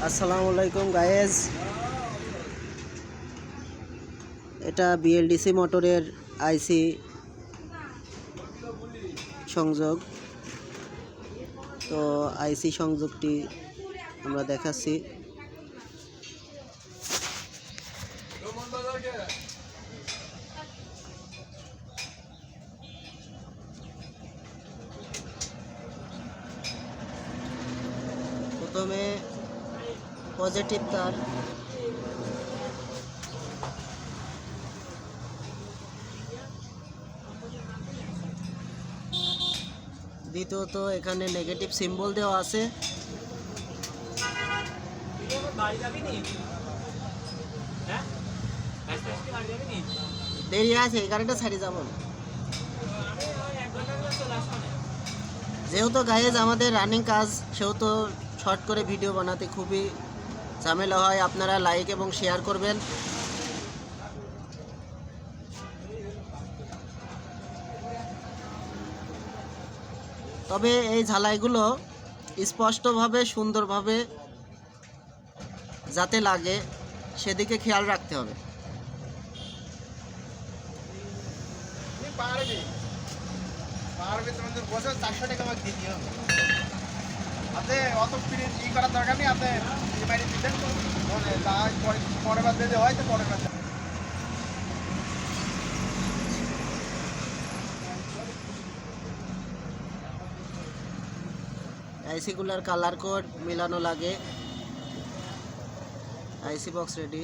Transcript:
আসসালামু আলাইকুম গায়েস, এটা বিএলডিসি মোটরের আইসি সংযোগ। তো আইসি সংযোগটি আমরা দেখাচ্ছি। প্রথমে পজিটিভ তার, দ্বিতীয়ত এখানে নেগেটিভ সিম্বল দেওয়া আছে। দেরি আছে, এই গাড়িটা ছাড়ি যাব। যেহেতু গাইজ আমাদের রানিং কাজ, সেহেতু শর্ট করে ভিডিও বানাতে খুবই ঝামেলা হয়। আপনারা লাইক এবং শেয়ার করবেন। তবে এই ঝালাইগুলো স্পষ্টভাবে সুন্দরভাবে যাতে লাগে সেদিকে খেয়াল রাখতে হবে। পারবে তোমাদের বসে 400 টাকা আমাকে দিতে হবে। আপনি অত ফ্রি ই করার দরকার নেই। আপনি ইএমআই দিতেন মানে পরের বার দিতে হয় তো পরের বার। আইসিগুলার কালার কোড মিলানো লাগে। আইসি বক্স রেডি।